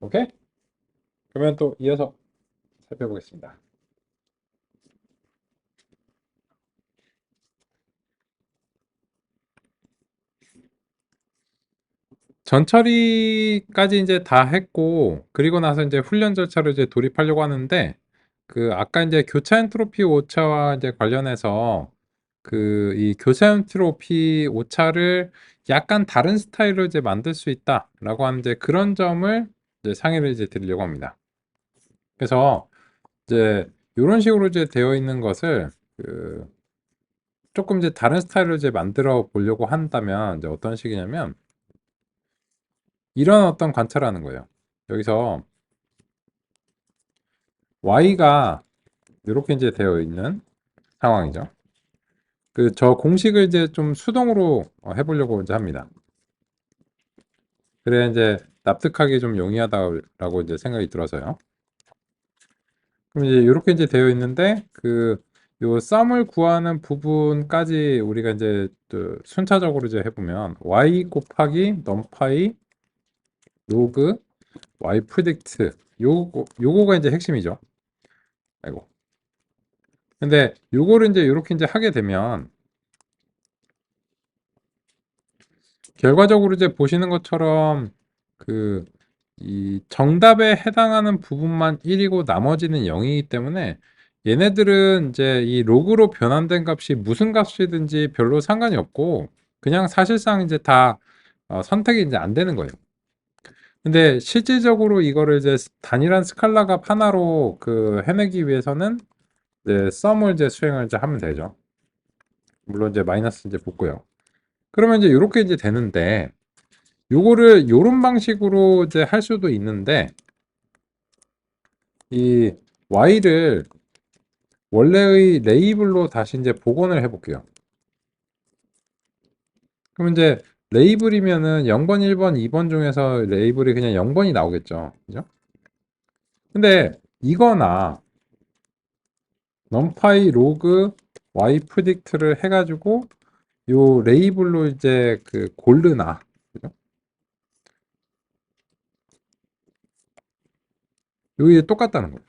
오케이? 그러면 또 이어서 살펴보겠습니다. 전처리까지 이제 다 했고, 그리고 나서 이제 훈련 절차로 이제 돌입하려고 하는데, 그 아까 이제 교차 엔트로피 오차와 이제 관련해서 그 이 교차 엔트로피 오차를 약간 다른 스타일로 이제 만들 수 있다라고 하는 이제 그런 점을 이제 상의를 이제 드리려고 합니다. 그래서 이제 이런 식으로 이제 되어 있는 것을 그 조금 이제 다른 스타일로 이제 만들어 보려고 한다면 이제 어떤 식이냐면 이런 어떤 관찰을 하는 거예요. 여기서 y가 이렇게 이제 되어 있는 상황이죠. 그 저 공식을 이제 좀 수동으로 해보려고 이제 합니다. 그래야 이제 납득하기 좀 용이하다라고 이제 생각이 들어서요. 그럼 이제 이렇게 이제 되어 있는데 그 요 썸을 구하는 부분까지 우리가 이제 순차적으로 이제 해보면 y 곱하기 num파이 로그 y 프리딕트 요거가 이제 핵심이죠. 아이고. 근데 요거를 이제 이렇게 이제 하게 되면 결과적으로 이제 보시는 것처럼 그 이 정답에 해당하는 부분만 1이고 나머지는 0이기 때문에 얘네들은 이제 이 로그로 변환된 값이 무슨 값이든지 별로 상관이 없고 그냥 사실상 이제 다 선택이 이제 안 되는 거예요. 근데 실질적으로 이거를 이제 단일한 스칼라 값 하나로 그 해내기 위해서는 이제 썸을 이제 수행을 이제 하면 되죠. 물론 이제 마이너스 이제 붙고요. 그러면 이제 이렇게 이제 되는데 요거를 요런 방식으로 이제 할 수도 있는데 이 y를 원래의 레이블로 다시 이제 복원을 해 볼게요. 그럼 이제 레이블이면은 0번, 1번, 2번 중에서 레이블이 그냥 0번이 나오겠죠. 그죠? 근데 이거나 num파이 로그 y 프리딕트를 해가지고 요 레이블로 이제 그 고르나 그죠? 요게 똑같다는 거예요.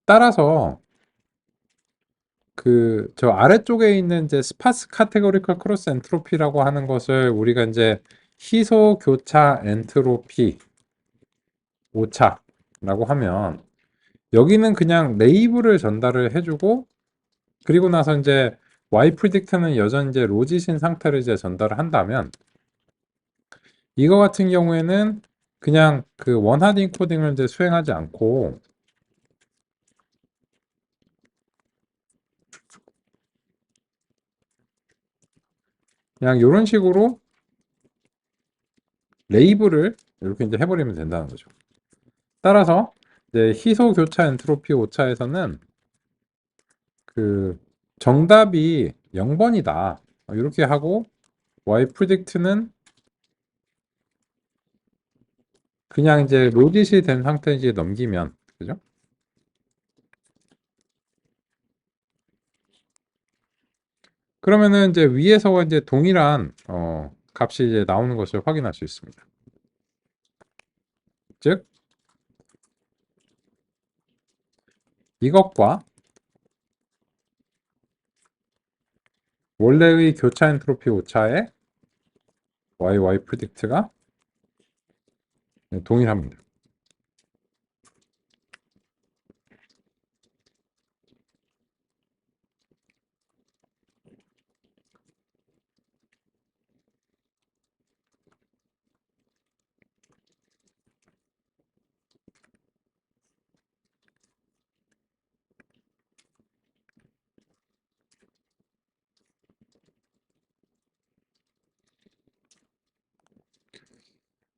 따라서 그 저 아래쪽에 있는 이제 스파스 카테고리컬 크로스 엔트로피라고 하는 것을 우리가 이제 희소 교차 엔트로피 오차라고 하면 여기는 그냥 레이블을 전달을 해주고 그리고 나서 이제 y 프리딕트는 여전히 이제 로짓인 상태를 이제 전달을 한다면 이거 같은 경우에는 그냥 그 원하드 인코딩을 이제 수행하지 않고 그냥 이런 식으로 레이블을 이렇게 이제 해버리면 된다는 거죠. 따라서 이제 희소 교차 엔트로피 오차에서는 그 정답이 0번이다. 이렇게 하고 y 프리딕트는 그냥 이제 로짓이 된 상태 이제 넘기면 그죠? 그러면은 이제 위에서 이제 동일한 값이 이제 나오는 것을 확인할 수 있습니다. 즉 이것과 원래의 교차 엔트로피 오차의 y 프리딕트가 동일합니다.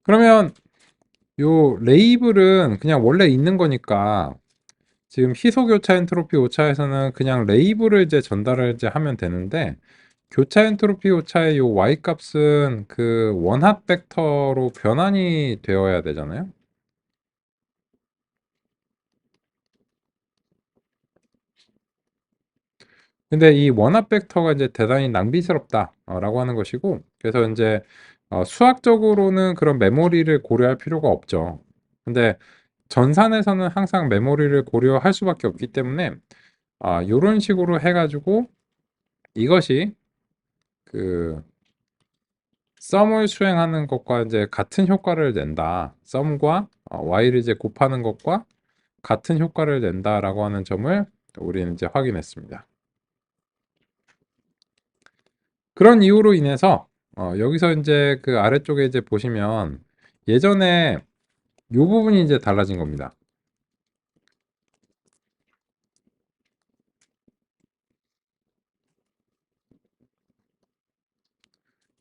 그러면 요 레이블은 그냥 원래 있는 거니까 지금 희소 교차 엔트로피 오차에서는 그냥 레이블을 이제 전달을 이제 하면 되는데 교차 엔트로피 오차의 요 y 값은 그 원합 벡터로 변환이 되어야 되잖아요. 근데 이 원합 벡터가 이제 대단히 낭비스럽다라고 하는 것이고, 그래서 이제 수학적으로는 그런 메모리를 고려할 필요가 없죠. 근데 전산에서는 항상 메모리를 고려할 수밖에 없기 때문에 요런 식으로 해가지고 이것이 그 썸을 수행하는 것과 이제 같은 효과를 낸다. 썸과 y를 이제 곱하는 것과 같은 효과를 낸다라고 하는 점을 우리는 이제 확인했습니다. 그런 이유로 인해서 여기서 이제 그 아래쪽에 이제 보시면 예전에 이 부분이 이제 달라진 겁니다.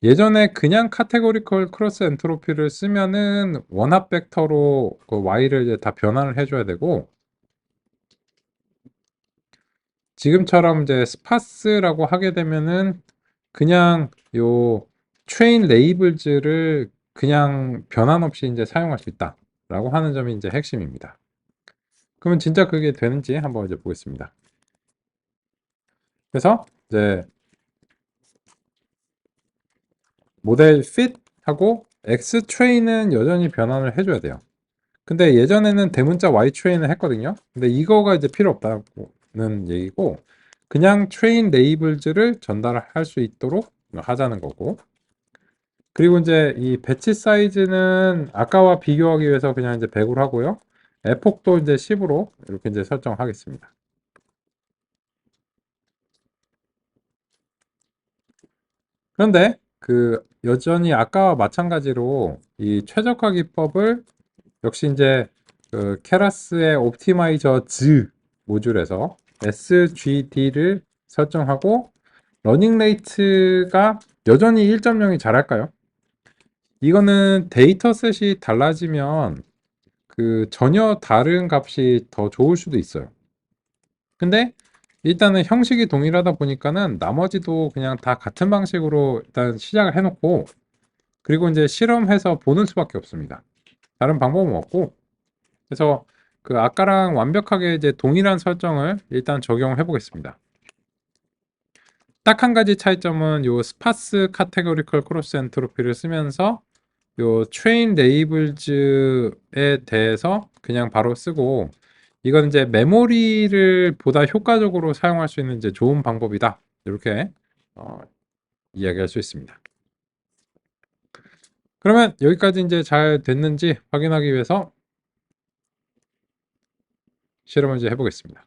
예전에 그냥 카테고리컬 크로스 엔트로피를 쓰면은 원합 벡터로 그 y를 이제 다 변환을 해줘야 되고, 지금처럼 이제 스파스라고 하게 되면은 그냥 요 트레인 레이블즈를 그냥 변환 없이 이제 사용할 수 있다라고 하는 점이 이제 핵심입니다. 그러면 진짜 그게 되는지 한번 이제 보겠습니다. 그래서 이제 모델 fit하고 x 트레인은 여전히 변환을 해줘야 돼요. 근데 예전에는 대문자 y 트레인을 했거든요. 근데 이거가 이제 필요 없다는 얘기고, 그냥 트레인 레이블즈를 전달할 수 있도록 하자는 거고, 그리고 이제 이 배치 사이즈는 아까와 비교하기 위해서 그냥 이제 100으로 하고요. 에폭도 이제 10으로 이렇게 이제 설정하겠습니다. 그런데 그 여전히 아까와 마찬가지로 이 최적화 기법을 역시 이제 그 케라스의 옵티마이저 즈 모듈에서 SGD를 설정하고, 러닝 레이트가 여전히 1.0이 잘할까요? 이거는 데이터셋이 달라지면 그 전혀 다른 값이 더 좋을 수도 있어요. 근데 일단은 형식이 동일하다 보니까는 나머지도 그냥 다 같은 방식으로 일단 시작을 해놓고, 그리고 이제 실험해서 보는 수밖에 없습니다. 다른 방법은 없고, 그래서 그 아까랑 완벽하게 이제 동일한 설정을 일단 적용해 보겠습니다. 딱 한 가지 차이점은 요 스파스 카테고리컬 크로스 엔트로피를 쓰면서 요 트레인 레이블즈에 대해서 그냥 바로 쓰고, 이건 이제 메모리를 보다 효과적으로 사용할 수 있는 이제 좋은 방법이다. 이렇게 어, 이야기할 수 있습니다. 그러면 여기까지 이제 잘 됐는지 확인하기 위해서 실험을 이제 해보겠습니다.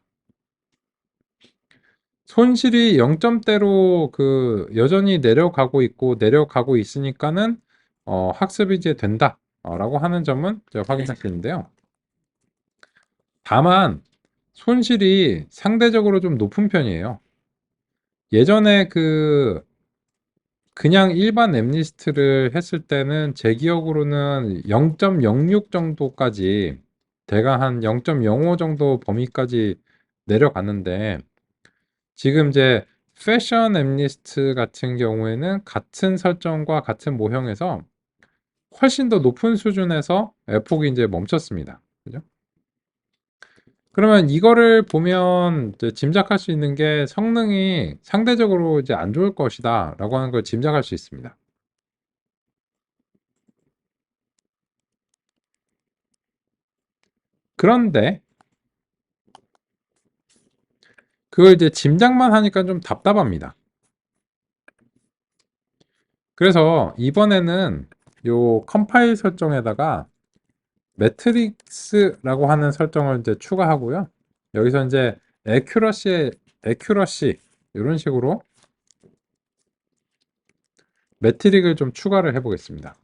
손실이 0점대로 그 여전히 내려가고 있으니까는 학습이 이제 된다 라고 하는 점은 제가 확인할 수 있는데요. 다만 손실이 상대적으로 좀 높은 편이에요. 예전에 그냥 일반 엠리스트를 했을 때는 제 기억으로는 0.06 정도까지, 대강 한 0.05 정도 범위까지 내려갔는데, 지금 이제 패션 엠리스트 같은 경우에는 같은 설정과 같은 모형에서 훨씬 더 높은 수준에서 F폭이 이제 멈췄습니다. 그죠? 그러면 이거를 보면 이제 짐작할 수 있는 게 성능이 상대적으로 이제 안 좋을 것이다 라고 하는 걸 짐작할 수 있습니다. 그런데 그걸 이제 짐작만 하니까 좀 답답합니다. 그래서 이번에는 요 컴파일 설정에다가 매트릭스라고 하는 설정을 이제 추가하고요. 여기서 이제 에큐러시 이런 식으로 매트릭을 좀 추가를 해보겠습니다.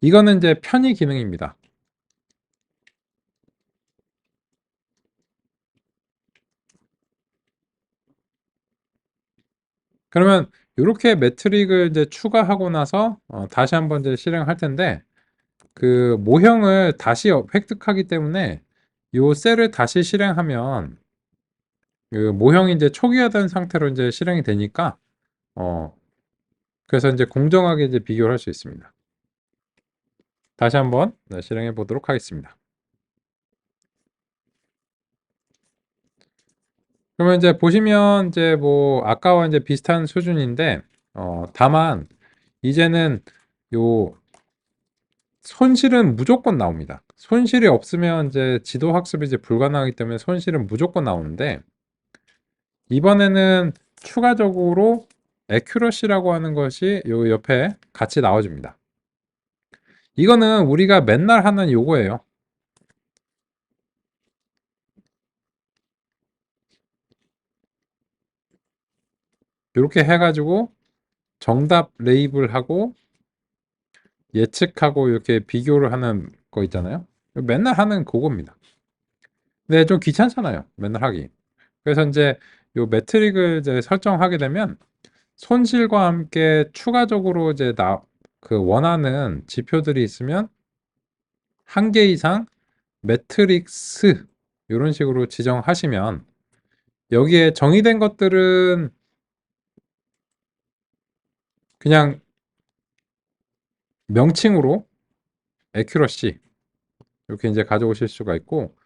이거는 이제 편의 기능입니다. 그러면 이렇게 매트릭을 이제 추가하고 나서 다시 한번 이제 실행할 텐데, 그 모형을 다시 획득하기 때문에 이 셀을 다시 실행하면 그 모형이 이제 초기화된 상태로 이제 실행이 되니까 어 그래서 이제 공정하게 이제 비교를 할 수 있습니다. 다시 한번 실행해 보도록 하겠습니다. 그러면 이제 보시면 이제 뭐 아까와 이제 비슷한 수준인데 다만 이제는 요 손실은 무조건 나옵니다. 손실이 없으면 이제 지도 학습이 이제 불가능하기 때문에 손실은 무조건 나오는데 이번에는 추가적으로 accuracy라고 하는 것이 요 옆에 같이 나와줍니다. 이거는 우리가 맨날 하는 요거예요. 이렇게 해가지고 정답 레이블하고 예측하고 이렇게 비교를 하는 거 있잖아요. 맨날 하는 그겁니다. 근데 좀 귀찮잖아요. 맨날 하기. 그래서 이제 요 매트릭을 이제 설정하게 되면 손실과 함께 추가적으로 이제 그 원하는 지표들이 있으면 한 개 이상 매트릭스 이런 식으로 지정하시면 여기에 정의된 것들은 그냥 명칭으로 accuracy 이렇게 이제 가져오실 수가 있고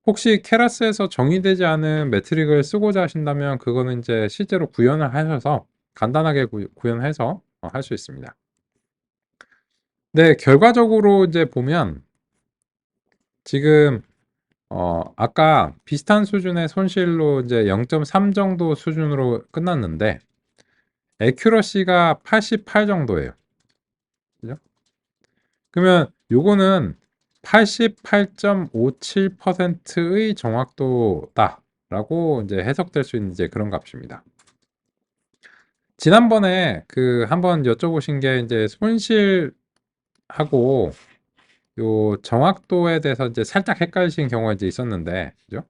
혹시 케라스에서 정의되지 않은 매트릭을 쓰고자 하신다면 그거는 이제 실제로 구현을 하셔서 간단하게 구현해서 할 수 있습니다. 네, 결과적으로 이제 보면 지금 아까 비슷한 수준의 손실로 이제 0.3 정도 수준으로 끝났는데 accuracy가 88 정도예요. 그죠? 그러면 요거는 88.57%의 정확도다라고 이제 해석될 수 있는 이제 그런 값입니다. 지난번에 그 한번 여쭤보신 게 이제 손실하고 요 정확도에 대해서 이제 살짝 헷갈리신 경우가 이제 있었는데, 그죠?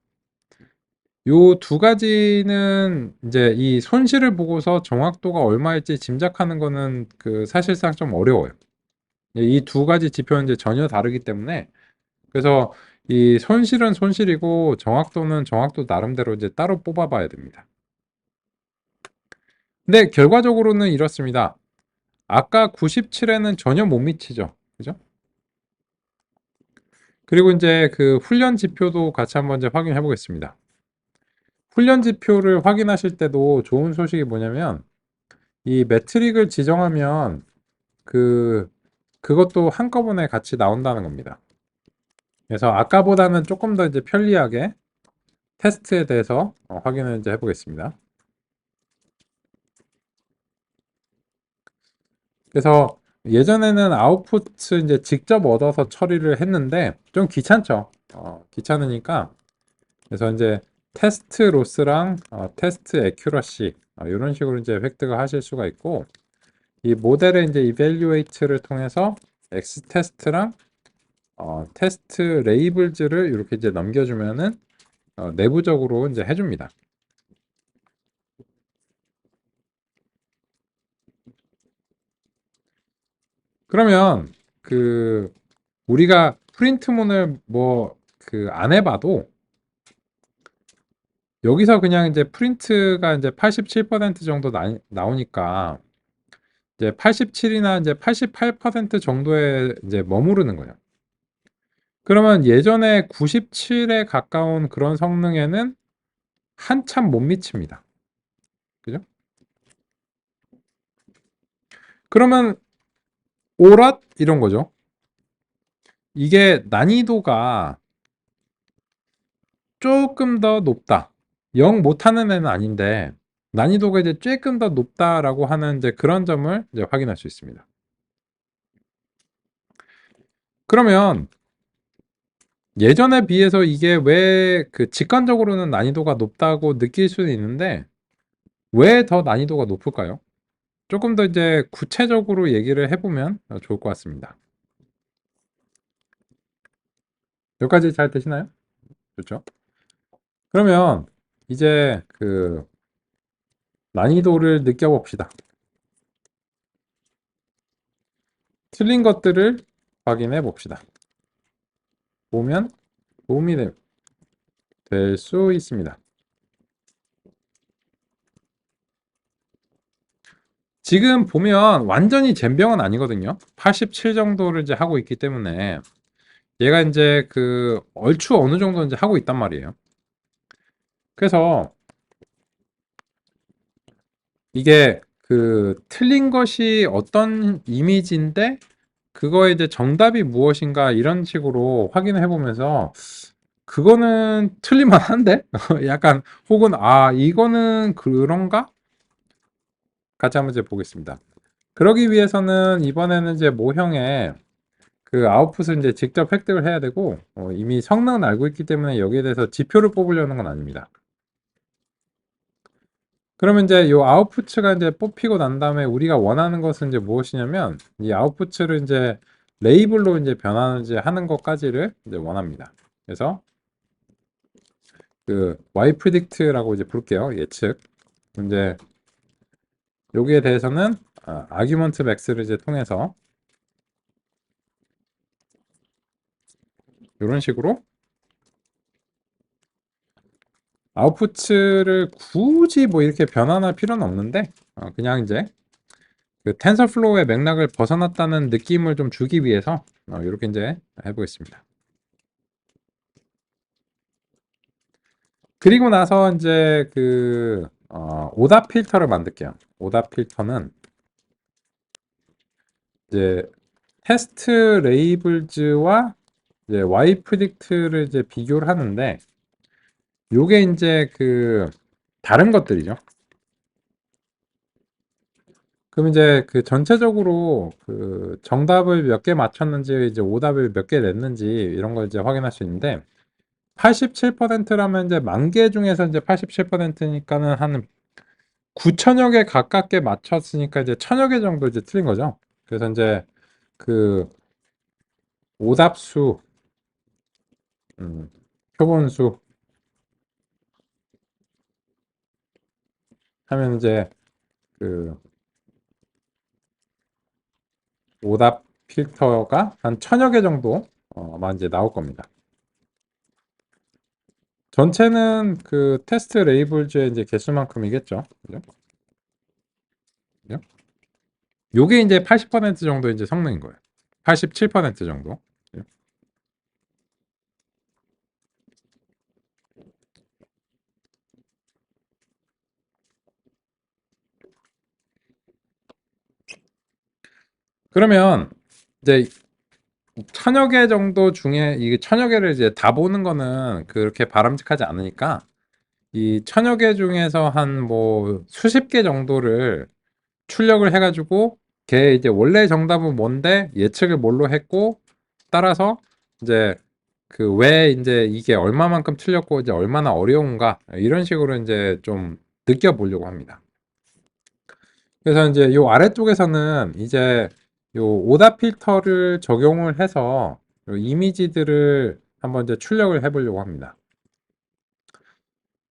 요 두 가지는 이제 이 손실을 보고서 정확도가 얼마일지 짐작하는 거는 그 사실상 좀 어려워요. 이 두 가지 지표는 이제 전혀 다르기 때문에 그래서 이 손실은 손실이고 정확도는 정확도 나름대로 이제 따로 뽑아봐야 됩니다. 근데 결과적으로는 이렇습니다. 아까 97에는 전혀 못 미치죠. 그죠? 그리고 이제 그 훈련 지표도 같이 한번 이제 확인해 보겠습니다. 훈련 지표를 확인하실 때도 좋은 소식이 뭐냐면 이 매트릭을 지정하면 그것도 한꺼번에 같이 나온다는 겁니다. 그래서 아까보다는 조금 더 이제 편리하게 테스트에 대해서 확인을 이제 해보겠습니다. 그래서 예전에는 아웃풋 이제 직접 얻어서 처리를 했는데 좀 귀찮죠. 귀찮으니까 그래서 이제 테스트 로스랑 테스트 에큐러시 이런 식으로 이제 획득을 하실 수가 있고 이 모델의 이제 이벨리웨이트를 통해서 X 테스트랑 테스트 레이블즈를 이렇게 이제 넘겨주면은 내부적으로 이제 해줍니다. 그러면 그 우리가 프린트문을 뭐 그 안 해봐도 여기서 그냥 이제 프린트가 이제 87% 정도 나오니까 이제 87이나 이제 88% 정도에 이제 머무르는 거예요. 그러면 예전에 97에 가까운 그런 성능에는 한참 못 미칩니다. 그죠? 그러면 오랏 이런 거죠. 이게 난이도가 조금 더 높다. 0 못하는 애는 아닌데 난이도가 이제 조금 더 높다라고 하는 이제 그런 점을 이제 확인할 수 있습니다. 그러면 예전에 비해서 이게 왜 그 직관적으로는 난이도가 높다고 느낄 수는 있는데 왜 더 난이도가 높을까요? 조금 더 이제 구체적으로 얘기를 해보면 좋을 것 같습니다. 여기까지 잘 되시나요? 그렇죠? 그러면 이제 그 난이도를 느껴봅시다. 틀린 것들을 확인해 봅시다. 보면 도움이 될 수 있습니다. 지금 보면 완전히 젬병은 아니거든요. 87 정도를 이제 하고 있기 때문에 얘가 이제 그 얼추 어느 정도 이제 하고 있단 말이에요. 그래서 이게 그 틀린 것이 어떤 이미지인데 그거에 이제 정답이 무엇인가 이런 식으로 확인해 보면서 그거는 틀릴만한데? 약간 혹은 아 이거는 그런가? 같이 한번 이제 보겠습니다. 그러기 위해서는 이번에는 이제 모형에 그 아웃풋을 이제 직접 획득을 해야 되고 이미 성능은 알고 있기 때문에 여기에 대해서 지표를 뽑으려는 건 아닙니다. 그러면 이제 요 아웃풋가 이제 뽑히고 난 다음에 우리가 원하는 것은 이제 무엇이냐면 이 아웃풋을 이제 레이블로 이제 변환을 하는 것까지를 이제 원합니다. 그래서 그 y predict라고 이제 부를게요. 예측. 이제 여기에 대해서는 argument max를 이제 통해서 이런 식으로 아웃풋을 굳이 뭐 이렇게 변환할 필요는 없는데 그냥 이제 그 텐서플로우의 맥락을 벗어났다는 느낌을 좀 주기 위해서 이렇게 이제 해보겠습니다. 그리고 나서 이제 그 오답 필터를 만들게요. 오답 필터는 이제 테스트 레이블즈와 이제 y 프리딕트를 이제 비교를 하는데 요게 이제 그 다른 것들이죠. 그럼 이제 그 전체적으로 그 정답을 몇 개 맞췄는지 이제 오답을 몇 개 냈는지 이런 걸 이제 확인할 수 있는데 87%라면 이제 10,000개 중에서 이제 87%니까는 한 9천여 개 가깝게 맞췄으니까 이제 1,000여 개 정도 이제 틀린 거죠. 그래서 이제 그 오답수, 음, 표본수 하면 이제 그 오답 필터가 한 1,000여 개 정도 아마 이제 나올 겁니다. 전체는 그 테스트 레이블즈의 이제 개수만큼이겠죠. 그죠? 그죠? 요게 이제 80% 정도 이제 성능인 거예요. 87% 정도. 그죠? 그러면 이제 1,000여 개 정도 중에 이게 1,000여 개를 이제 다 보는 거는 그렇게 바람직하지 않으니까 이 1,000여 개 중에서 한 뭐 수십 개 정도를 출력을 해가지고 걔 이제 원래 정답은 뭔데 예측을 뭘로 했고 따라서 이제 그 왜 이제 이게 얼마만큼 틀렸고 이제 얼마나 어려운가 이런 식으로 이제 좀 느껴보려고 합니다. 그래서 이제 요 아래쪽에서는 이제 요 오답 필터를 적용을 해서 요 이미지들을 한번 이제 출력을 해보려고 합니다.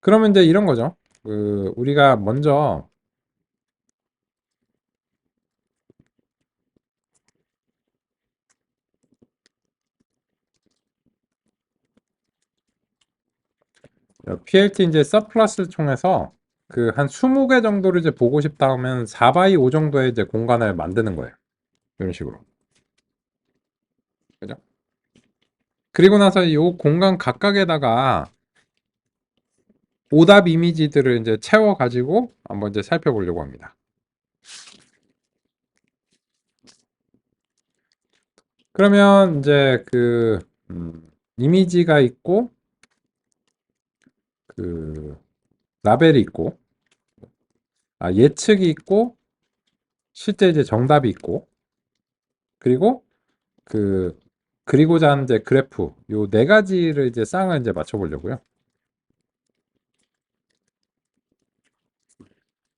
그러면 이제 이런 거죠. 그 우리가 먼저 PLT 이제 서플러스 통해서 그 한 20개 정도를 이제 보고 싶다 하면 4 x 5 정도의 이제 공간을 만드는 거예요. 이런 식으로. 그죠? 그리고 나서 이 공간 각각에다가 오답 이미지들을 이제 채워 가지고 한번 이제 살펴보려고 합니다. 그러면 이제 그 이미지가 있고 그 라벨이 있고 예측이 있고 실제 이제 정답이 있고 그리고 그 그리고자 하는 이제 그래프 요 네 가지를 이제 쌍을 이제 맞춰 보려고요.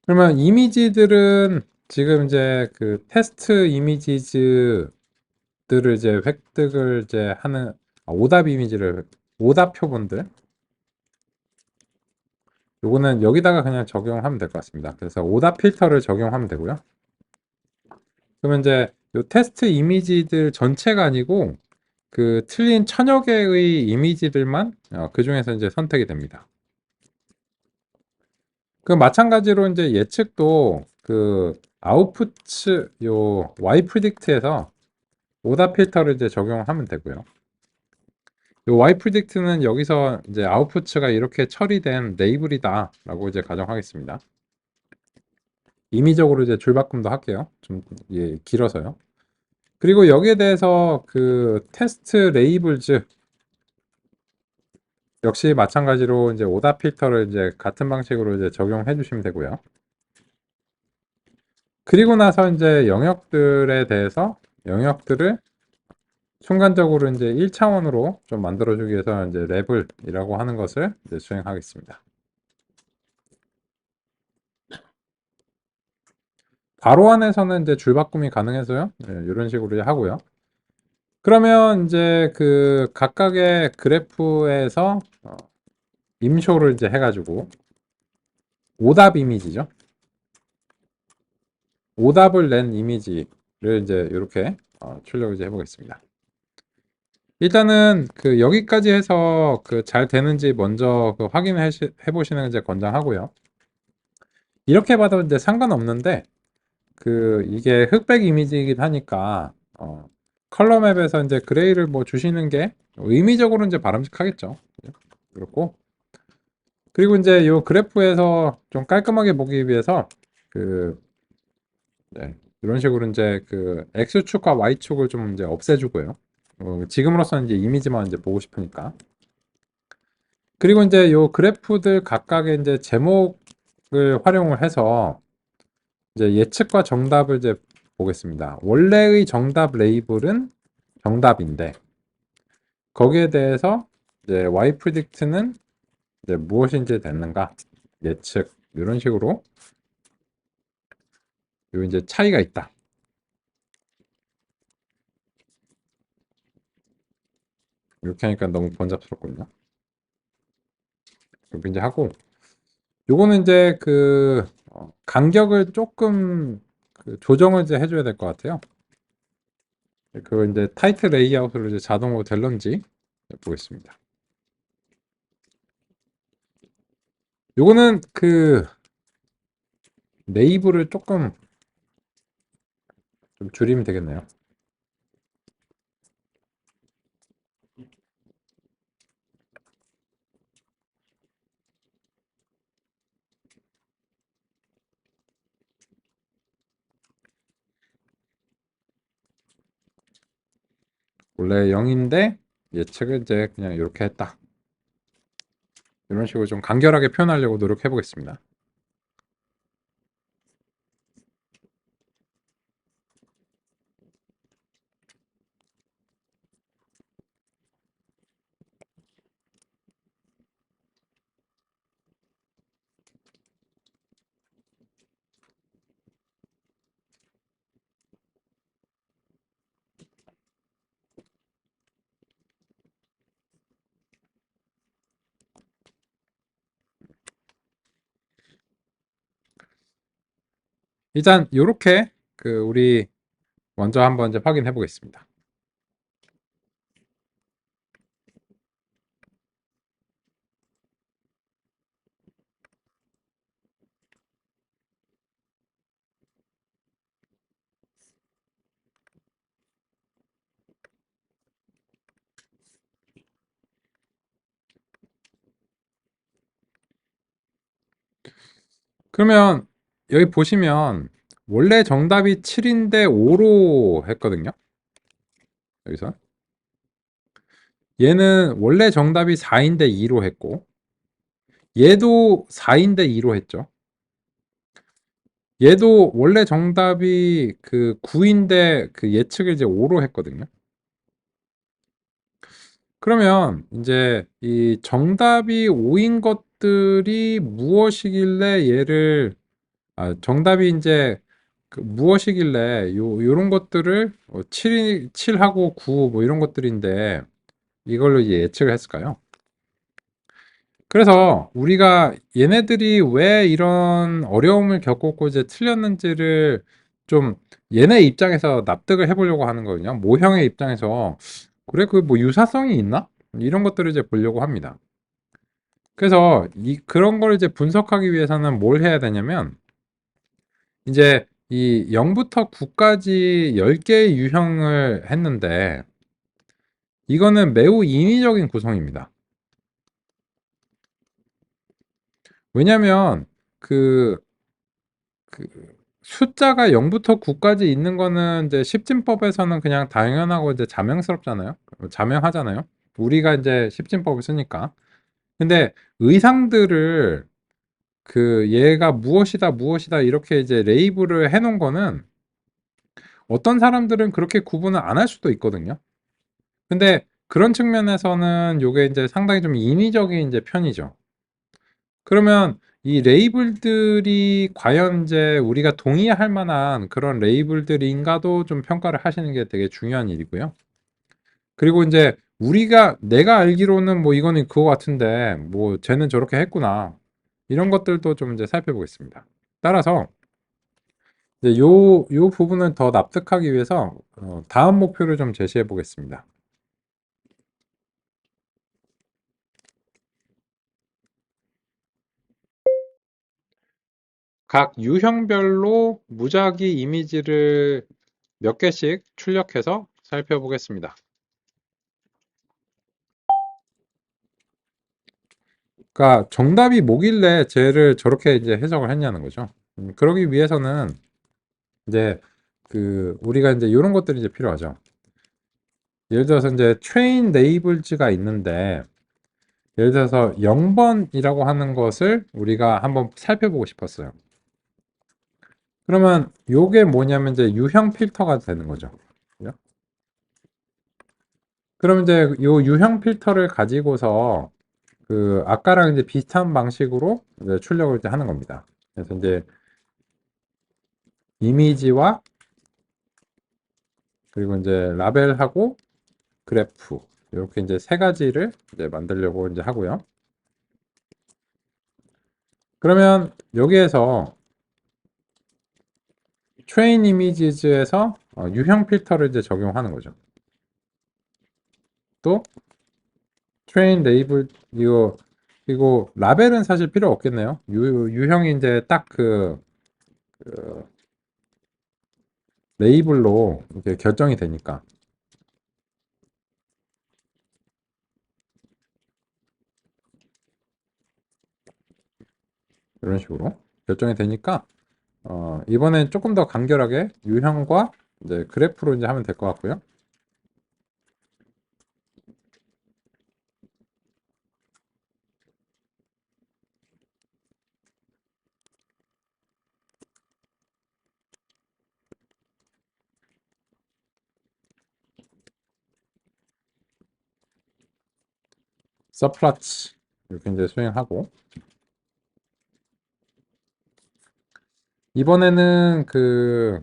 그러면 이미지들은 지금 이제 그 테스트 이미지들을 이제 획득을 이제 하는 오답 이미지를 오답 표본들 요거는 여기다가 그냥 적용하면 될 것 같습니다. 그래서 오답 필터를 적용하면 되고요. 그러면 이제 요 테스트 이미지들 전체가 아니고 그 틀린 1,000여 개의 이미지들만 그 중에서 이제 선택이 됩니다. 그 마찬가지로 이제 예측도 그 아웃풋 요 y 프리딕트에서 오답 필터를 이제 적용하면 되고요. 요 y 프리딕트는 여기서 이제 아웃풋가 이렇게 처리된 레이블이다라고 이제 가정하겠습니다. 임의적으로 이제 줄바꿈도 할게요. 좀 길어서요. 그리고 여기에 대해서 그 테스트 레이블즈 역시 마찬가지로 이제 오답 필터를 이제 같은 방식으로 이제 적용해 주시면 되고요. 그리고 나서 이제 영역들을 순간적으로 이제 1차원으로 좀 만들어주기 위해서 이제 랩을이라고 하는 것을 이제 수행하겠습니다. 괄호 안에서는 이제 줄바꿈이 가능해서요. 네, 이런 식으로 하고요. 그러면 이제 그 각각의 그래프에서 임쇼를 이제 해가지고 오답 이미지죠. 오답을 낸 이미지를 이제 이렇게 출력을 이제 해보겠습니다. 일단은 그 여기까지 해서 그 잘 되는지 먼저 그 확인해 보시는 게 이제 권장하고요. 이렇게 봐도 이제 상관없는데 그 이게 흑백 이미지이긴 하니까 컬러 맵에서 이제 그레이를 뭐 주시는 게 의미적으로 이제 바람직하겠죠. 그렇고 그리고 이제 이 그래프에서 좀 깔끔하게 보기 위해서 그 네, 이런 식으로 이제 그 X축과 Y축을 좀 이제 없애주고요. 지금으로서는 이제 이미지만 이제 보고 싶으니까. 그리고 이제 요 그래프들 각각의 이제 제목을 활용을 해서 이제 예측과 정답을 이제 보겠습니다. 원래의 정답 레이블은 정답인데 거기에 대해서 이제 Y predict는 이제 무엇인지 됐는가 예측 이런 식으로 요 이제 차이가 있다. 이렇게 하니까 너무 번잡스럽거든요. 이렇게 이제 하고 요거는 이제 그 간격을 조금 그 조정을 이제 해줘야 될 것 같아요. 그 이제 타이트 레이아웃으로 이제 자동으로 될런지 보겠습니다. 요거는 그 네이버를 조금 좀 줄이면 되겠네요. 원래 0인데 예측을 이제 그냥 이렇게 했다. 이런 식으로 좀 간결하게 표현하려고 노력해 보겠습니다. 일단 이렇게 그 우리 먼저 한번 이제 확인해 보겠습니다. 그러면 여기 보시면 원래 정답이 7인데 5로 했거든요. 여기서 얘는 원래 정답이 4인데 2로 했고 얘도 4인데 2로 했죠. 얘도 원래 정답이 그 9인데 그 예측을 이제 5로 했거든요. 그러면 이제 이 정답이 5인 것들이 무엇이길래 얘를 정답이 이제 그 무엇이길래 요런 것들을 7하고 9 뭐 이런 것들인데 이걸로 이제 예측을 했을까요? 그래서 우리가 얘네들이 왜 이런 어려움을 겪었고 이제 틀렸는지를 좀 얘네 입장에서 납득을 해보려고 하는 거거든요. 모형의 입장에서 그래 그 뭐 유사성이 있나? 이런 것들을 이제 보려고 합니다. 그래서 그런 걸 이제 분석하기 위해서는 뭘 해야 되냐면 이제 이 0부터 9까지 10개의 유형을 했는데 이거는 매우 인위적인 구성입니다. 왜냐면 그 그 숫자가 0부터 9까지 있는 거는 이제 십진법에서는 그냥 당연하고 이제 자명스럽잖아요. 자명하잖아요. 우리가 이제 십진법을 쓰니까. 근데 의상들을 그 얘가 무엇이다 무엇이다 이렇게 이제 레이블을 해 놓은 거는 어떤 사람들은 그렇게 구분을 안 할 수도 있거든요. 근데 그런 측면에서는 요게 이제 상당히 좀 인위적인 이제 편이죠. 그러면 이 레이블들이 과연 이제 우리가 동의할 만한 그런 레이블들인가도 좀 평가를 하시는 게 되게 중요한 일이고요. 그리고 이제 우리가 내가 알기로는 뭐 이거는 그거 같은데 뭐 쟤는 저렇게 했구나. 이런 것들도 좀 이제 살펴보겠습니다. 따라서 이제 요 부분을 더 납득하기 위해서 다음 목표를 좀 제시해 보겠습니다. 각 유형별로 무작위 이미지를 몇 개씩 출력해서 살펴보겠습니다. 그러니까 정답이 뭐길래 쟤를 저렇게 이제 해석을 했냐는 거죠. 그러기 위해서는 이제 그 우리가 이제 이런 것들이 이제 필요하죠. 예를 들어서 이제 train lables가 있는데 예를 들어서 0번이라고 하는 것을 우리가 한번 살펴보고 싶었어요. 그러면 요게 뭐냐면 이제 유형 필터가 되는 거죠. 그죠? 그럼 이제 요 유형 필터를 가지고서 그 아까랑 이제 비슷한 방식으로 이제 출력을 이제 하는 겁니다. 그래서 이제 이미지와 그리고 이제 라벨하고 그래프 이렇게 이제 세 가지를 이제 만들려고 이제 하고요. 그러면 여기에서 train images에서 유형 필터를 이제 적용하는 거죠. 또 train label 이거 그리고 라벨은 사실 필요 없겠네요. 유형이 이제 딱 그 레이블로 이렇게 결정이 되니까 이런 식으로 결정이 되니까 이번엔 조금 더 간결하게 유형과 이제 그래프로 이제 하면 될 것 같고요. 서플라츠 이렇게 이제 수행하고 이번에는 그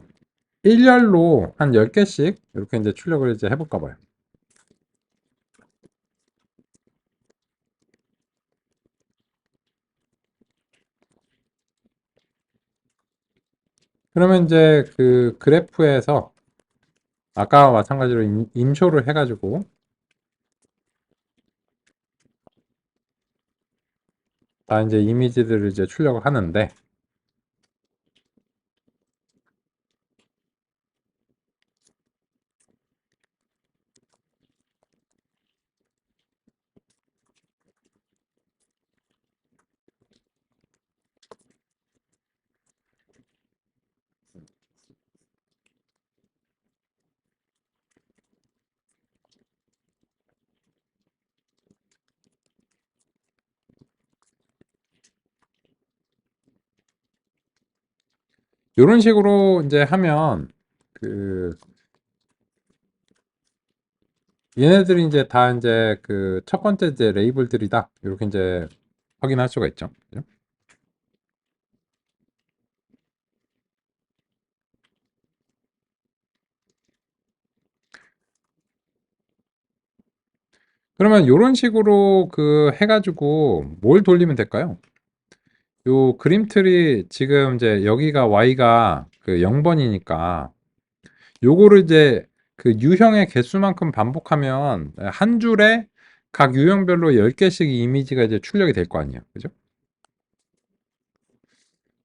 일렬로 한 10개씩 이렇게 이제 출력을 이제 해볼까 봐요. 그러면 이제 그 그래프에서 아까와 마찬가지로 인쇼를 해가지고 다 이제 이미지들을 이제 출력을 하는데 이런 식으로 이제 하면 그 얘네들이 이제 다 이제 그 첫 번째 이제 레이블들이다 이렇게 이제 확인할 수가 있죠. 그죠? 그러면 이런 식으로 그 해가지고 뭘 돌리면 될까요? 요 그림틀이 지금 이제 여기가 y가 그 0번이니까 요거를 이제 그 유형의 개수만큼 반복하면 한 줄에 각 유형별로 10개씩 이미지가 이제 출력이 될 거 아니에요. 그죠?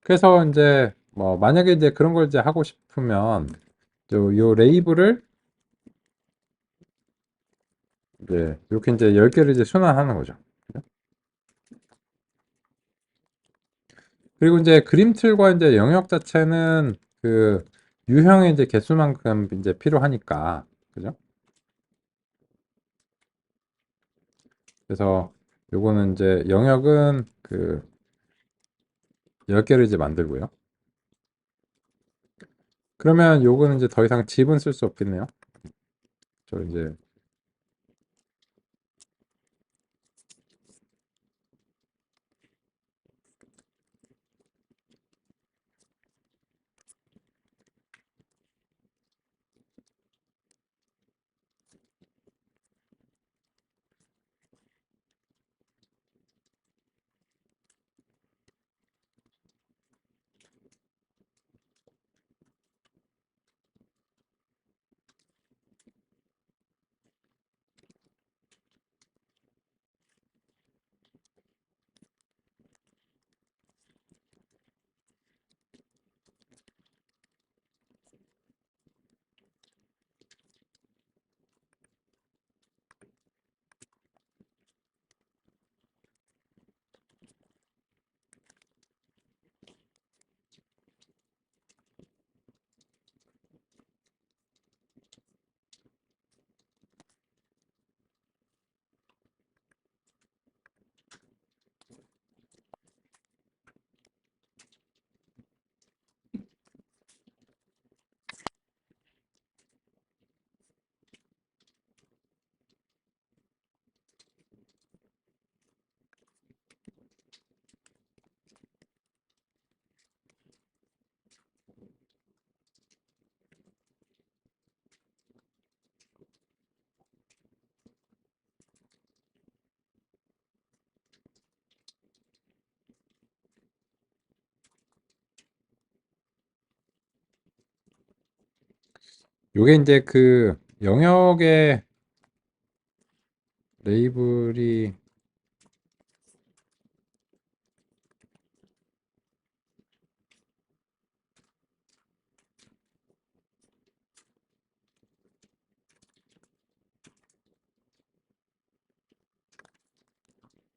그래서 이제 뭐 만약에 이제 그런 걸 이제 하고 싶으면 요 레이블을 이제 이렇게 이제 10개를 이제 순환하는 거죠. 그리고 이제 그림틀과 이제 영역 자체는 그 유형의 이제 개수만큼 이제 필요하니까, 그죠? 그래서 요거는 이제 영역은 그 10개를 이제 만들고요. 그러면 요거는 이제 더 이상 집은 쓸 수 없겠네요. 저 이제 요게 이제 그 영역의 레이블이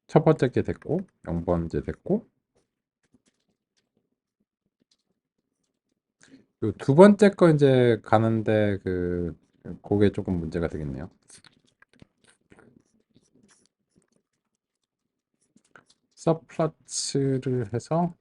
첫 번째 게 됐고 0번째 됐고 요 두 번째 거 이제 가는데 그 그게 조금 문제가 되겠네요. 서플러츠를 해서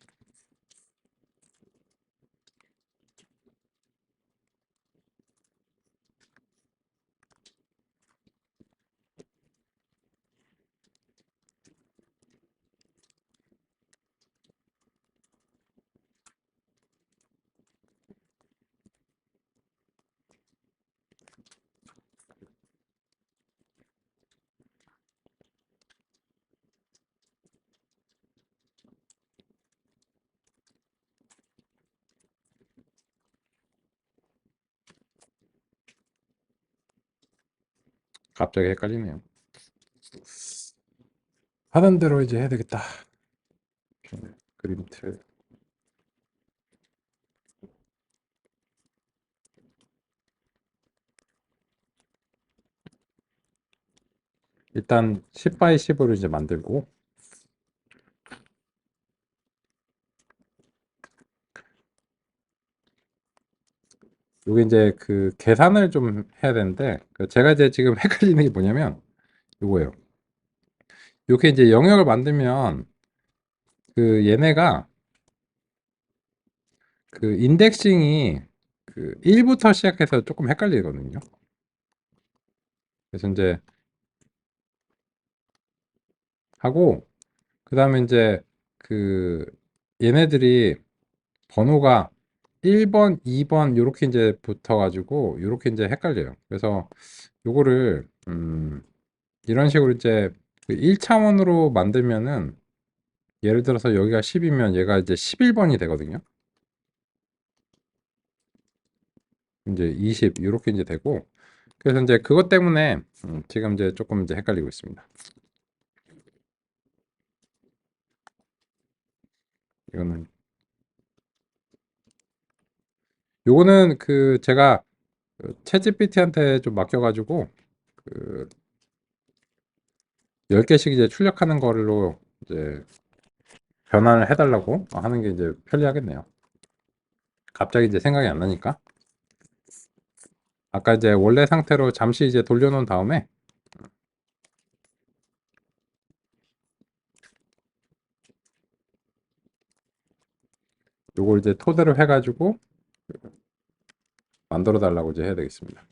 갑자기 헷갈리네요. 하던 대로 이제 해야 되겠다. 그림 틀. 일단 10 by 10으로 이제 만들고 요게 이제 그 계산을 좀 해야 되는데 그 제가 이제 지금 헷갈리는 게 뭐냐면 요거예요. 요게 이제 영역을 만들면 그 얘네가 그 인덱싱이 그 1부터 시작해서 조금 헷갈리거든요. 그래서 이제 하고 그다음에 이제 그 얘네들이 번호가 1번, 2번 요렇게 이제 붙어 가지고 요렇게 이제 헷갈려요. 그래서 요거를 이런 식으로 이제 그 1차원으로 만들면은 예를 들어서 여기가 10이면 얘가 이제 11번이 되거든요. 이제 20 이렇게 이제 되고 그래서 이제 그것 때문에 지금 이제 조금 이제 헷갈리고 있습니다. 이거는 요거는 그 제가 그 챗GPT한테 좀 맡겨가지고 그 10개씩 이제 출력하는 걸로 이제 변환을 해달라고 하는 게 이제 편리하겠네요. 갑자기 이제 생각이 안 나니까. 아까 이제 원래 상태로 잠시 이제 돌려놓은 다음에 요걸 이제 토대로 해가지고 만들어 달라고 이제 해야 되겠습니다.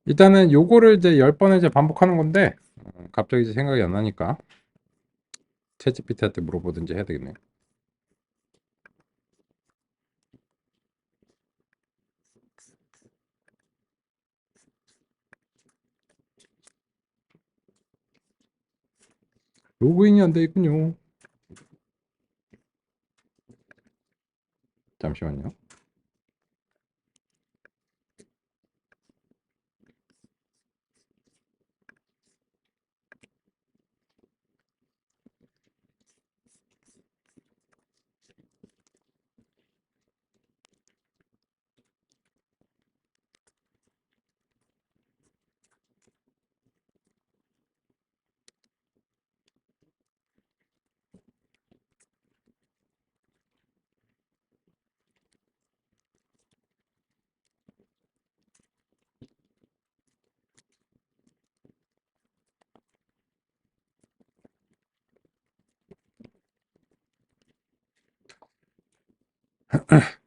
일단은 요거를 이제 10번을 이제 반복하는 건데 갑자기 이제 생각이 안 나니까 챗GPT한테 물어보든지 해야 되겠네요. 로그인이 안 돼 있군요. 잠시만요.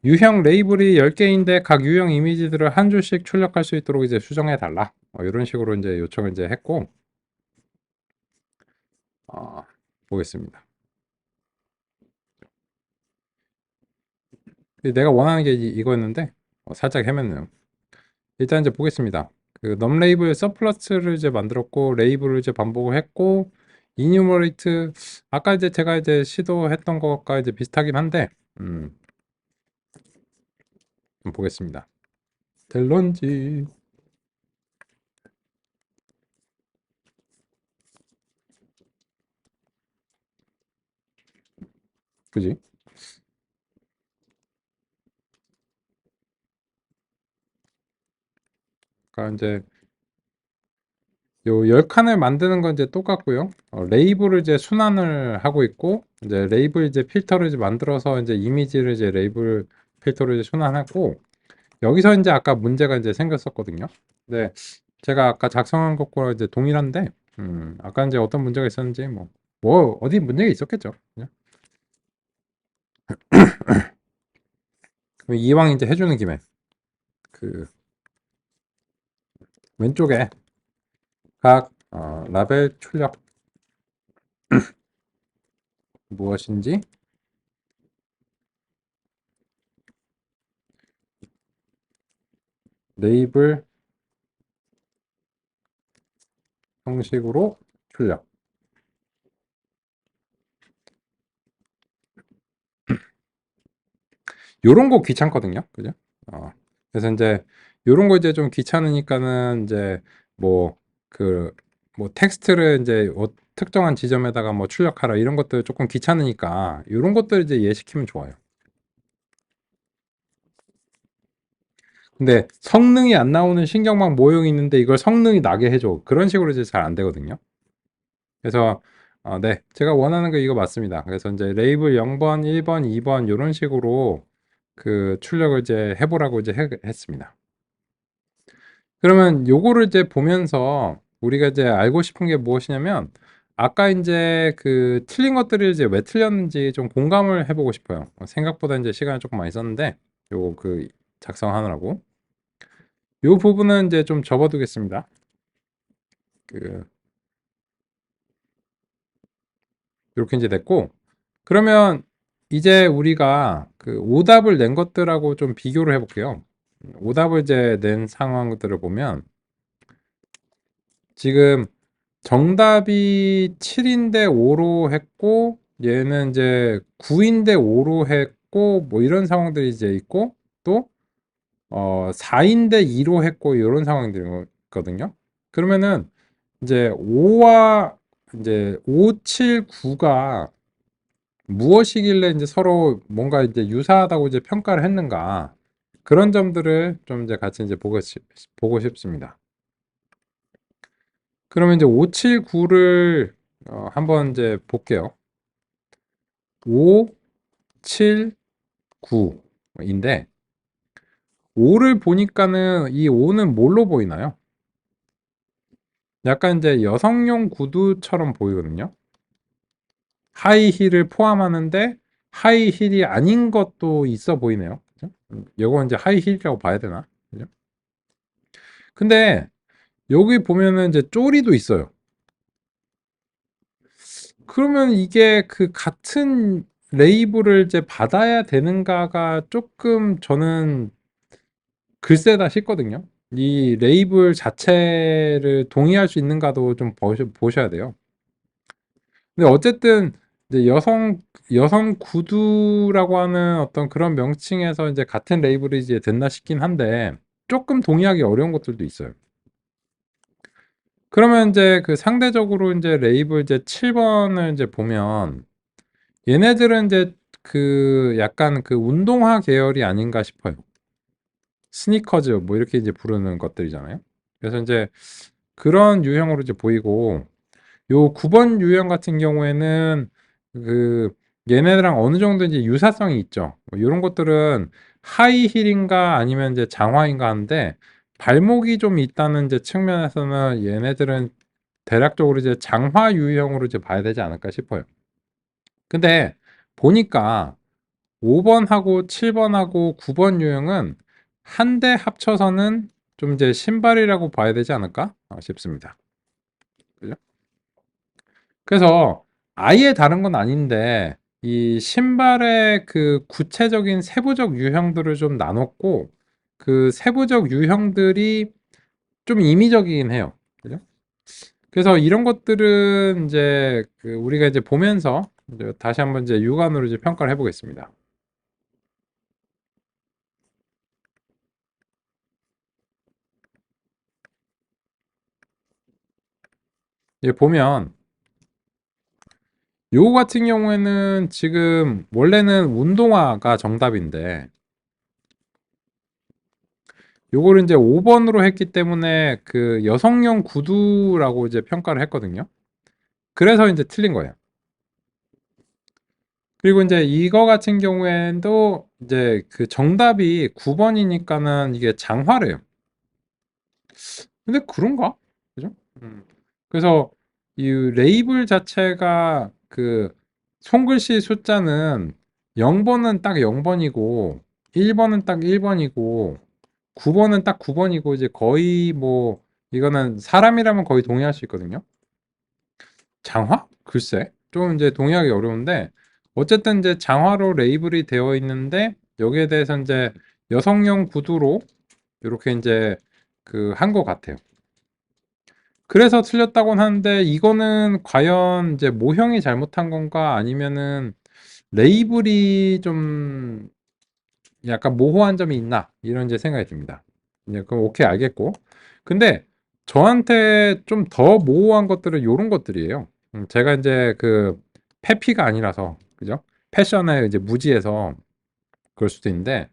유형 레이블이 10개인데 각 유형 이미지들을 한 줄씩 출력할 수 있도록 이제 수정해 달라. 이런 식으로 이제 요청을 이제 했고, 어, 보겠습니다. 내가 원하는 게 이거였는데 살짝 헤맸네요. 일단 이제 보겠습니다. 그 넘 레이블 서플러스를 이제 만들었고 레이블을 이제 반복을 했고 이뉴머레이트 아까 이제 제가 이제 시도했던 것과 이제 비슷하긴 한데 좀 보겠습니다. 될런지 그지? 그러니까 이제 요 10칸을 만드는 건 이제 똑같고요. 레이블을 이제 순환을 하고 있고 이제 레이블 이제 필터를 이제 만들어서 이제 이미지를 이제 레이블 필터로 이제 순환하고 여기서 이제 아까 문제가 이제 생겼었거든요. 네, 제가 아까 작성한 것과 이제 동일한데 아까 이제 어떤 문제가 있었는지 뭐 어디 문제가 있었겠죠. 그냥. 그럼 이왕 이제 해주는 김에 그 왼쪽에 각 라벨 출력 무엇인지 레이블 형식으로 출력. 요런 거 귀찮거든요. 그죠? 그래서 이제 요런 거 이제 좀 귀찮으니까는 이제 뭐 그 뭐 텍스트를 이제 특정한 지점에다가 뭐 출력하라 이런 것들 조금 귀찮으니까 요런 것들 이제 예시키면 좋아요. 근데 성능이 안 나오는 신경망 모형이 있는데 이걸 성능이 나게 해줘. 그런 식으로 이제 잘 안 되거든요. 그래서 네, 제가 원하는 거 이거 맞습니다. 그래서 이제 레이블 0번, 1번, 2번 이런 식으로 그 출력을 이제 해보라고 이제 했습니다. 그러면 요거를 이제 보면서 우리가 이제 알고 싶은 게 무엇이냐면 아까 이제 그 틀린 것들이 이제 왜 틀렸는지 좀 공감을 해보고 싶어요. 생각보다 이제 시간이 조금 많이 썼는데, 요 그 작성하느라고. 요 부분은 이제 좀 접어두겠습니다. 그, 이렇게 이제 됐고, 그러면 이제 우리가 그 오답을 낸 것들하고 좀 비교를 해볼게요. 오답을 이제 낸 상황들을 보면, 지금 정답이 7인데 5로 했고, 얘는 이제 9인데 5로 했고, 뭐 이런 상황들이 이제 있고, 또 4인데 2로 했고 이런 상황들이거든요. 그러면은 이제 5와 이제 5, 7, 9가 무엇이길래 이제 서로 뭔가 이제 유사하다고 이제 평가를 했는가, 그런 점들을 좀 이제 같이 이제 보고 싶습니다. 그러면 이제 5, 7, 9를 한번 이제 볼게요. 5, 7, 9인데 5를 보니까는 이 5는 뭘로 보이나요? 약간 이제 여성용 구두처럼 보이거든요. 하이힐을 포함하는데 하이힐이 아닌 것도 있어 보이네요. 그죠? 이건 이제 하이힐이라고 봐야 되나? 그죠? 근데 여기 보면은 이제 쪼리도 있어요. 그러면 이게 그 같은 레이블을 이제 받아야 되는가가 조금 저는 글쎄다 싶거든요. 이 레이블 자체를 동의할 수 있는가도 좀 보셔야 돼요. 근데 어쨌든 이제 여성 구두라고 하는 어떤 그런 명칭에서 이제 같은 레이블이 이제 됐나 싶긴 한데 조금 동의하기 어려운 것들도 있어요. 그러면 이제 그 상대적으로 이제 레이블 이제 7번을 이제 보면 얘네들은 이제 그 약간 그 운동화 계열이 아닌가 싶어요. 스니커즈 뭐 이렇게 이제 부르는 것들이잖아요. 그래서 이제 그런 유형으로 이제 보이고, 요 9번 유형 같은 경우에는 그 얘네들랑 어느 정도 이제 유사성이 있죠. 뭐 이런 것들은 하이힐인가 아니면 이제 장화인가 하는데, 발목이 좀 있다는 이제 측면에서는 얘네들은 대략적으로 이제 장화 유형으로 이제 봐야 되지 않을까 싶어요. 근데 보니까 5번하고 7번하고 9번 유형은 한데 합쳐서는 좀 이제 신발이라고 봐야 되지 않을까 싶습니다. 그죠? 그래서 아예 다른 건 아닌데 이 신발의 그 구체적인 세부적 유형들을 좀 나눴고, 그 세부적 유형들이 좀 임의적이긴 해요. 그죠? 그래서 이런 것들은 이제 그 우리가 이제 보면서 이제 다시 한번 이제 육안으로 이제 평가를 해보겠습니다. 이제 보면 요거 같은 경우에는 지금 원래는 운동화가 정답인데 요거를 이제 5번으로 했기 때문에 그 여성용 구두라고 이제 평가를 했거든요. 그래서 이제 틀린 거예요. 그리고 이제 이거 같은 경우에도 이제 그 정답이 9번이니까는 이게 장화래요. 근데 그런가? 그죠? 그래서 이 레이블 자체가 그 손글씨 숫자는 0번은 딱 0번이고 1번은 딱 1번이고 9번은 딱 9번이고 이제 거의 뭐 이거는 사람이라면 거의 동의할 수 있거든요. 장화? 글쎄. 좀 이제 동의하기 어려운데 어쨌든 이제 장화로 레이블이 되어 있는데 여기에 대해서 이제 여성용 구두로 이렇게 이제 그 한 것 같아요. 그래서 틀렸다고는 하는데 이거는 과연 이제 모형이 잘못한 건가 아니면은 레이블이 좀 약간 모호한 점이 있나 이런 이제 생각이 듭니다. 이제 그럼 오케이 알겠고, 근데 저한테 좀 더 모호한 것들은 요런 것들이에요. 제가 이제 그 페피가 아니라서 그죠? 패션에 이제 무지해서 그럴 수도 있는데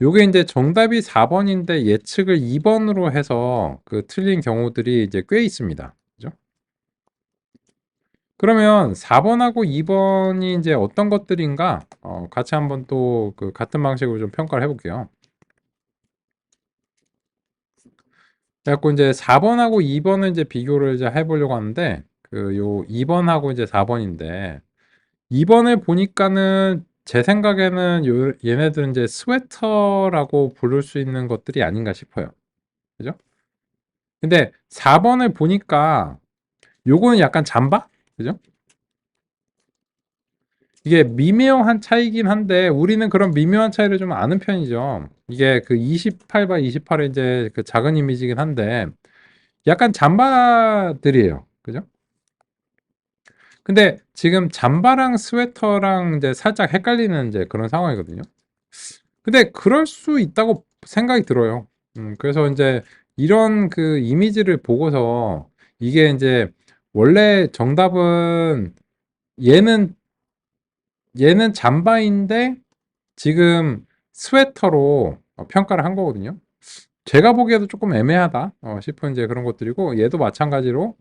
요게 이제 정답이 4번인데 예측을 2번으로 해서 그 틀린 경우들이 이제 꽤 있습니다. 그죠? 그러면 4번하고 2번이 이제 어떤 것들인가 같이 한번 또 그 같은 방식으로 좀 평가를 해볼게요. 그래갖고 이제 4번하고 2번을 이제 비교를 이제 해보려고 하는데 그 요 2번하고 이제 4번인데 2번을 보니까는 제 생각에는 얘네들은 이제 스웨터라고 부를 수 있는 것들이 아닌가 싶어요. 그죠? 근데 4번을 보니까 요거는 약간 잠바? 그죠? 이게 미묘한 차이긴 한데 우리는 그런 미묘한 차이를 좀 아는 편이죠. 이게 그 28 x 28의 이제 그 작은 이미지긴 한데 약간 잠바들이에요. 그죠? 근데 지금 잠바랑 스웨터랑 이제 살짝 헷갈리는 이제 그런 상황이거든요. 근데 그럴 수 있다고 생각이 들어요. 그래서 이제 이런 그 이미지를 보고서 이게 이제 원래 정답은 얘는 얘는 잠바인데 지금 스웨터로 평가를 한 거거든요. 제가 보기에도 조금 애매하다 싶은 이제 그런 것들이고 얘도 마찬가지로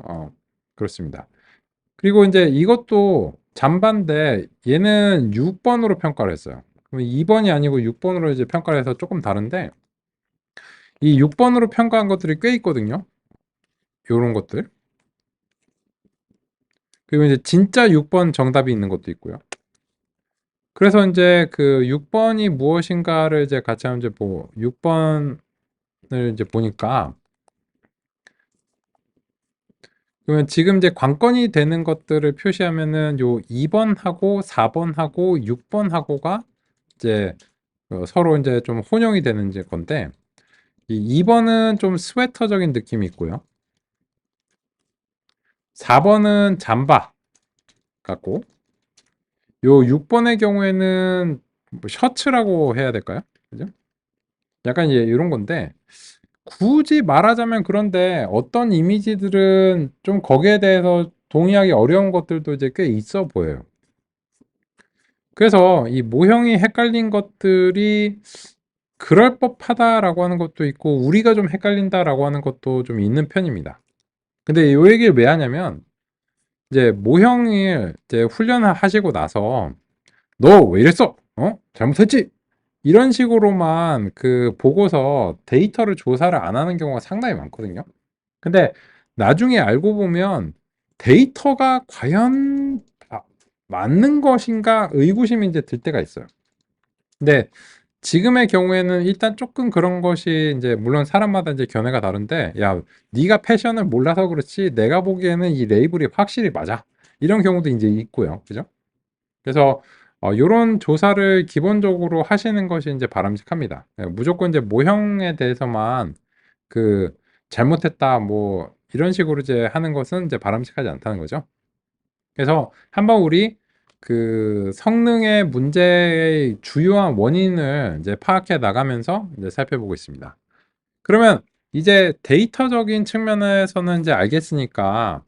그렇습니다. 그리고 이제 이것도 잠바인데 얘는 6번으로 평가를 했어요. 그럼 2번이 아니고 6번으로 이제 평가를 해서 조금 다른데 이 6번으로 평가한 것들이 꽤 있거든요. 요런 것들. 그리고 이제 진짜 6번 정답이 있는 것도 있고요. 그래서 이제 그 6번이 무엇인가를 이제 같이 한번 이제 6번을 이제 보니까 그러면 지금 이제 관건이 되는 것들을 표시하면은 요 2번하고 4번하고 6번하고가 이제 서로 이제 좀 혼용이 되는 이제 건데 이 2번은 좀 스웨터적인 느낌이 있고요. 4번은 잠바 같고 요 6번의 경우에는 뭐 셔츠라고 해야 될까요? 그죠? 약간 이런 건데 굳이 말하자면 그런데 어떤 이미지들은 좀 거기에 대해서 동의하기 어려운 것들도 이제 꽤 있어 보여요. 그래서 이 모형이 헷갈린 것들이 그럴 법하다라고 하는 것도 있고 우리가 좀 헷갈린다라고 하는 것도 좀 있는 편입니다. 근데 이 얘기를 왜 하냐면 이제 모형을 이제 훈련을 하시고 나서 너 왜 이랬어? 잘못했지? 이런 식으로만 그 보고서 데이터를 조사를 안 하는 경우가 상당히 많거든요. 근데 나중에 알고 보면 데이터가 과연 맞는 것인가 의구심이 이제 들 때가 있어요. 근데 지금의 경우에는 일단 조금 그런 것이 이제 물론 사람마다 이제 견해가 다른데 야, 네가 패션을 몰라서 그렇지 내가 보기에는 이 레이블이 확실히 맞아. 이런 경우도 이제 있고요. 그죠? 그래서 요런 조사를 기본적으로 하시는 것이 이제 바람직합니다. 무조건 이제 모형에 대해서만 그 잘못했다 뭐 이런 식으로 이제 하는 것은 이제 바람직하지 않다는 거죠. 그래서 한번 우리 그 성능의 문제의 주요한 원인을 이제 파악해 나가면서 이제 살펴보고 있습니다. 그러면 이제 데이터적인 측면에서는 이제 알겠으니까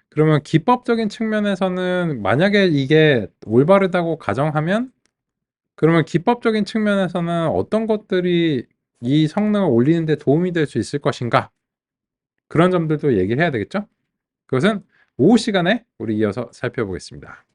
그러면 기법적인 측면에서는 만약에 이게 올바르다고 가정하면 그러면 기법적인 측면에서는 어떤 것들이 이 성능을 올리는 데 도움이 될 수 있을 것인가? 그런 점들도 얘기를 해야 되겠죠? 그것은 오후 시간에 우리 이어서 살펴보겠습니다.